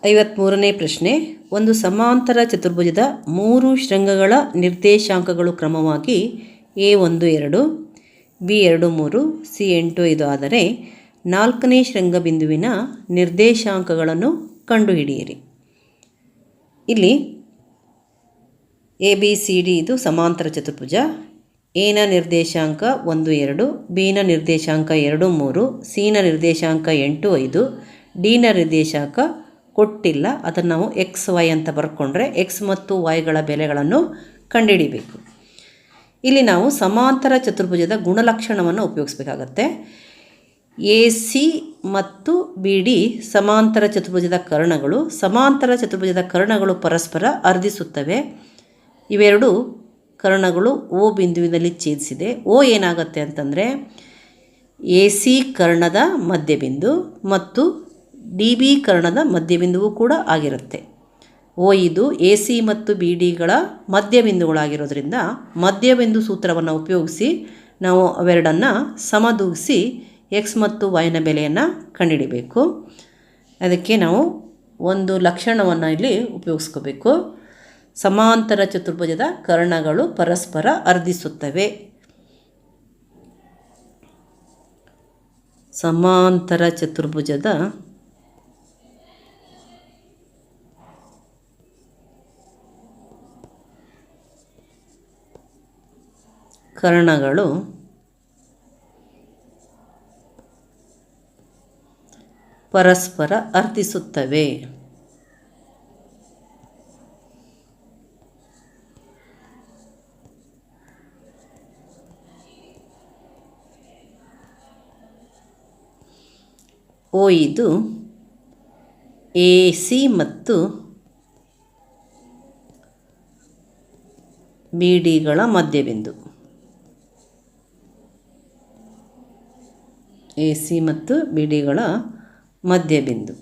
53ನೇ ಪ್ರಶ್ನೆ. ಒಂದು ಸಮಾಂತರ ಚತುರ್ಭುಜದ 3 ಶೃಂಗಗಳ ನಿರ್ದೇಶಾಂಕಗಳು ಕ್ರಮವಾಗಿ A12, B23, C85 ಆದರೆ 4ನೇ ಶೃಂಗಬಿಂದುವಿನ ನಿರ್ದೇಶಾಂಕಗಳನ್ನು ಕಂಡುಹಿಡಿಯಿರಿ. ಇಲ್ಲಿ ABCD ಇದು ಸಮಾಂತರ ಚತುರ್ಭುಜ. ಎನ ನಿರ್ದೇಶಾಂಕ 1, 2, ಬಿನ ನಿರ್ದೇಶಾಂಕ 2, 3, ಸಿನ ನಿರ್ದೇಶಾಂಕ 8, 5, ಡಿನ ನಿರ್ದೇಶಾಂಕ ಕೊಟ್ಟಿಲ್ಲ, ಅದನ್ನು ನಾವು XY ಅಂತ ಬರ್ಕೊಂಡ್ರೆ X ಮತ್ತು Yಗಳ ಬೆಲೆಗಳನ್ನು ಕಂಡುಹಿಡಿಬೇಕು. ಇಲ್ಲಿ ನಾವು ಸಮಾಂತರ ಚತುರ್ಭುಜದ ಗುಣಲಕ್ಷಣವನ್ನು ಉಪಯೋಗಿಸಬೇಕಾಗತ್ತೆ. AC ಮತ್ತು BD ಸಮಾಂತರ ಚತುರ್ಭುಜದ ಕರ್ಣಗಳು. ಸಮಾಂತರ ಚತುರ್ಭುಜದ ಕರ್ಣಗಳು ಪರಸ್ಪರ ಅರ್ಧಿಸುತ್ತವೆ. ಇವೆರಡು ಕರ್ಣಗಳು O ಬಿಂದುವಿನಲ್ಲಿ ಛೇದಿಸಿದೆ. O ಏನಾಗುತ್ತೆ ಅಂತಂದರೆ AC ಕರ್ಣದ ಮಧ್ಯಬಿಂದು ಮತ್ತು DB ಕರ್ಣದ ಮಧ್ಯಬಿಂದುವು ಕೂಡ ಆಗಿರುತ್ತೆ. O ಇದು AC ಮತ್ತು BDಗಳ ಮಧ್ಯಬಿಂದುಗಳಾಗಿರೋದ್ರಿಂದ ಮಧ್ಯಬಿಂದು ಸೂತ್ರವನ್ನು ಉಪಯೋಗಿಸಿ ನಾವು ಅವೆರಡನ್ನು ಸಮದೂಗಿಸಿ X ಮತ್ತು Yನ ಬೆಲೆಯನ್ನು ಕಂಡುಹಿಡಿಬೇಕು. ಅದಕ್ಕೆ ನಾವು ಒಂದು ಲಕ್ಷಣವನ್ನು ಇಲ್ಲಿ ಉಪಯೋಗಿಸ್ಕೋಬೇಕು. ಸಮಾಂತರ ಚತುರ್ಭುಜದ ಕರ್ಣಗಳು ಪರಸ್ಪರ ಅರ್ಧಿಸುತ್ತವೆ. ಸಮಾಂತರ ಚತುರ್ಭುಜದ ಕರ್ಣಗಳು ಪರಸ್ಪರ ಅರ್ಧಿಸುತ್ತವೆ. O ಇದು AC ಮತ್ತು BDಗಳ ಮಧ್ಯಬಿಂದು. AC ಮತ್ತು BDಗಳ ಮಧ್ಯಬಿಂದು.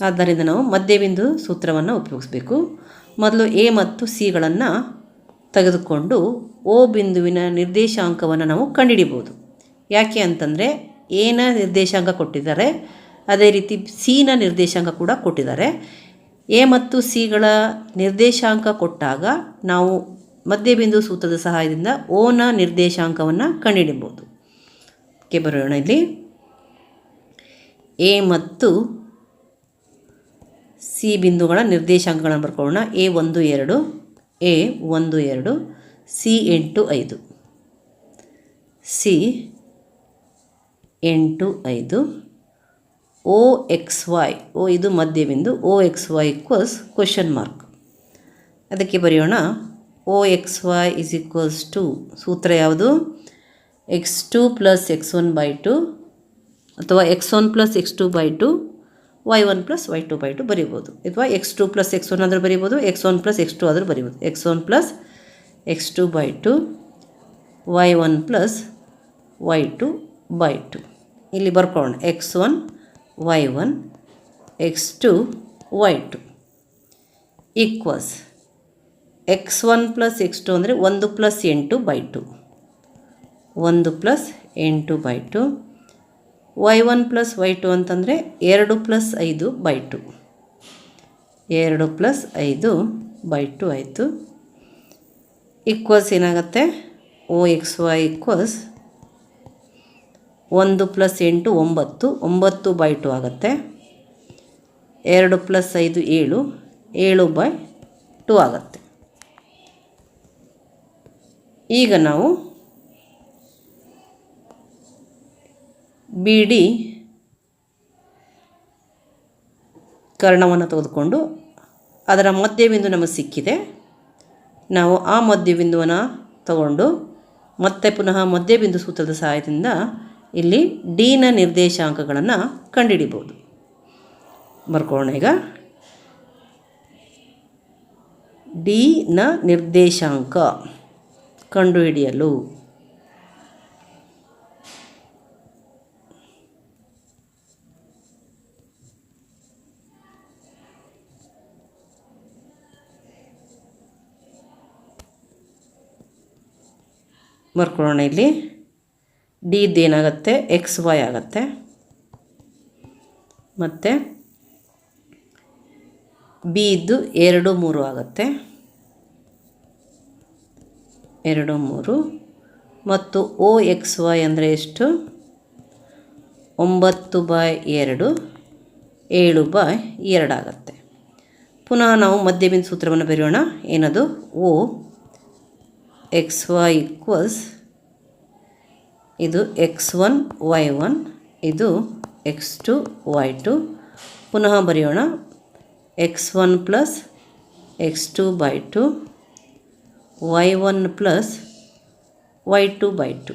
ಆದ್ದರಿಂದ ನಾವು ಮಧ್ಯಬಿಂದು ಸೂತ್ರವನ್ನು ಉಪಯೋಗಿಸಬೇಕು. ಮೊದಲು A ಮತ್ತು Cಗಳನ್ನು ತೆಗೆದುಕೊಂಡು O ಬಿಂದುವಿನ ನಿರ್ದೇಶಾಂಕವನ್ನು ನಾವು ಕಂಡುಹಿಡಿಬೋದು. ಯಾಕೆ ಅಂತಂದರೆ ಎನ ನಿರ್ದೇಶಾಂಕ ಕೊಟ್ಟಿದ್ದಾರೆ, ಅದೇ ರೀತಿ ಸಿನ ನಿರ್ದೇಶಾಂಕ ಕೂಡ ಕೊಟ್ಟಿದ್ದಾರೆ. ಎ ಮತ್ತು ಸಿಗಳ ನಿರ್ದೇಶಾಂಕ ಕೊಟ್ಟಾಗ ನಾವು ಮಧ್ಯಬಿಂದು ಸೂತ್ರದ ಸಹಾಯದಿಂದ ಓನ ನಿರ್ದೇಶಾಂಕವನ್ನು ಕಂಡುಹಿಡಿಬೋದು. ಬರೋಣ. ಇಲ್ಲಿ ಎ ಮತ್ತು ಸಿ ಬಿಂದುಗಳ ನಿರ್ದೇಶಾಂಕಗಳನ್ನು ಬರ್ಕೊಳ್ಳೋಣ. A12, A12, C85, C85, OXY, O ಇದು ಮಧ್ಯಬಿಂದು, OXY ಈಕ್ವಲ್ಸ್ ಕ್ವಶನ್ ಮಾರ್ಕ್. ಅದಕ್ಕೆ ಬರೆಯೋಣ. OXY ಇಸ್ ಈಕ್ವಲ್ಸ್ ಟು ಸೂತ್ರ ಯಾವುದು? x2 + x1/2 ಅಥವಾ x1 + x2/2 y1 + y2/2 ಬರೀಬೋದು. ಅಥವಾ x2 + x1 ಆದರೂ ಬರೀಬೋದು, x1 + x2 ಆದರೂ ಬರೀಬೋದು. x1 + x2/2 y1 + y2/2 ಇಲ್ಲಿ ಬರ್ಕೊಳ್ಳೋಣ. x1 y1 x2 y2 equals x1 + x2 ಅಂದರೆ 1 + 8/2 1 + 8/2 y1 + y2 ಅಂತಂದರೆ 2 + 5/2 2 + 5/2 ಆಯಿತು. ಈಕ್ವಲ್ಸ್ ಏನಾಗುತ್ತೆ? OXY ಈಕ್ವಲ್ಸ್ 1 + 8 9 9/2 ಆಗುತ್ತೆ. 2 + 5 7 7/2 ಆಗುತ್ತೆ. ಈಗ ನಾವು BD ಕರ್ಣವನ್ನು ತೆಗೆದುಕೊಂಡು ಅದರ ಮಧ್ಯಬಿಂದು ನಮಗೆ ಸಿಕ್ಕಿದೆ. ನಾವು ಆ ಮಧ್ಯಬಿಂದುವನ್ನು ತಗೊಂಡು ಮತ್ತೆ ಪುನಃ ಮಧ್ಯಬಿಂದು ಸೂತ್ರದ ಸಹಾಯದಿಂದ ಇಲ್ಲಿ ಡಿನ ನಿರ್ದೇಶಾಂಕಗಳನ್ನು ಕಂಡುಹಿಡಿಬೋದು. ಬರ್ಕೊಳ್ಳೋಣ. ಈಗ ಡಿನ ನಿರ್ದೇಶಾಂಕ ಕಂಡುಹಿಡಿಯಲು ಬರ್ಕೊಳ್ಳೋಣ. ಇಲ್ಲಿ ಡಿ ಏನಾಗುತ್ತೆ? XY ಆಗುತ್ತೆ. ಮತ್ತು ಬಿ ಇದ್ದು 2 3 ಆಗುತ್ತೆ, 2 3. ಮತ್ತು OXY ಅಂದರೆ ಎಷ್ಟು? 9/2 7/2 ಆಗುತ್ತೆ. ಪುನಃ ನಾವು ಮಧ್ಯಬಿಂದು ಸೂತ್ರವನ್ನು ಬರೆಯೋಣ. ಏನದು? OXY ಈಕ್ವಲ್ಸ್ ಇದು X1 Y1, ಇದು X2 Y2. ಪುನಃ ಬರೆಯೋಣ. X1 plus X2/2 Y1 plus Y2/2.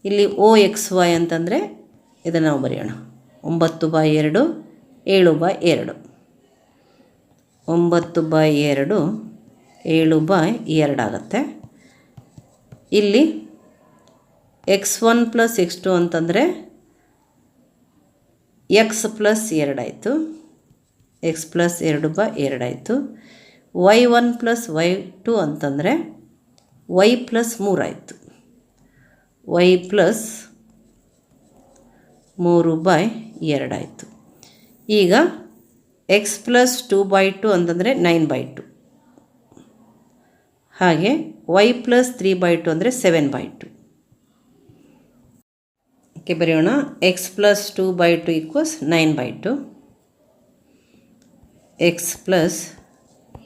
ಇಲ್ಲಿ OXY ಅಂತಂದರೆ ಇದನ್ನು ನಾವು ಬರೆಯೋಣ. 9/2 7/2. 9/2 7/2 ಆಗುತ್ತೆ. ಇಲ್ಲಿ X1 ಪ್ಲಸ್ X2 ಅಂತಂದರೆ X ಪ್ಲಸ್ 2 ಆಯಿತು, X ಪ್ಲಸ್ 2/2 ಆಯಿತು. Y1 ಪ್ಲಸ್ Y2 ಅಂತಂದರೆ Y ಪ್ಲಸ್ 3 ಆಯಿತು, Y ಪ್ಲಸ್ 3/2 ಆಯಿತು. ಈಗ X ಪ್ಲಸ್ 2/2 ಅಂತಂದರೆ 9/2, ಹಾಗೆ Y ಪ್ಲಸ್ 3/2 ಅಂದರೆ 7/2. ಓಕೆ, ಬರೆಯೋಣ. X plus 2/2 equals 9/2. X plus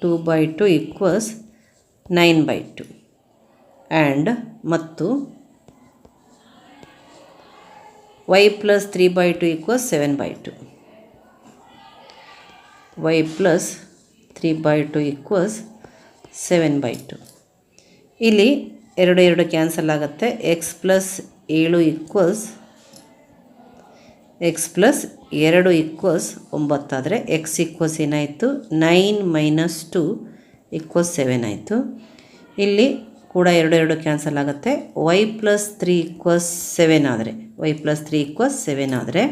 2/2 equals 9/2 and ಮತ್ತು Y plus 3/2 equals 7/2. Y plus 3/2 equals 7/2. ಇಲ್ಲಿ 2 ಕ್ಯಾನ್ಸಲ್ ಆಗುತ್ತೆ. X plus 7 equals X plus 2 equals 9 ಆದರೆ X ಈಕ್ವಲ್ಸ್ ಏನಾಯಿತು? 9 - 2 ಈಕ್ವಲ್ಸ್ 7 ಆಯಿತು. ಇಲ್ಲಿ ಕೂಡ 2 ಕ್ಯಾನ್ಸಲ್ ಆಗುತ್ತೆ. Y ಪ್ಲಸ್ 3 ಈಕ್ವಲ್ಸ್ 7 ಆದರೆ Y ಪ್ಲಸ್ 3 ಈಕ್ವಲ್ಸ್ 7 ಆದರೆ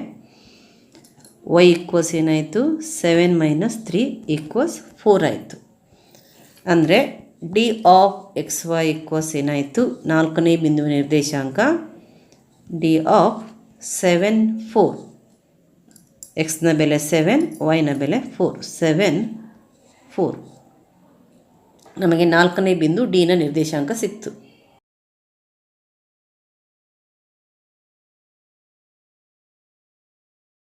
Y ಈಕ್ವಲ್ಸ್ ಏನಾಯಿತು? 7 - 3 ಈಕ್ವಲ್ಸ್ 4 ಆಯಿತು. ಅಂದರೆ D ಆಫ್ XY ಈಕ್ವಲ್ಸ್ ಏನಾಯಿತು? 4ನೇ ಬಿಂದುವಿನ ನಿರ್ದೇಶಾಂಕ D ಆಫ್ 7 4. Xನ ಬೆಲೆ 7, Yನ ಬೆಲೆ 4. 7 4. ನಮಗೆ 4ನೇ ಬಿಂದು Dನ ನಿರ್ದೇಶಾಂಕ ಸಿಕ್ತು.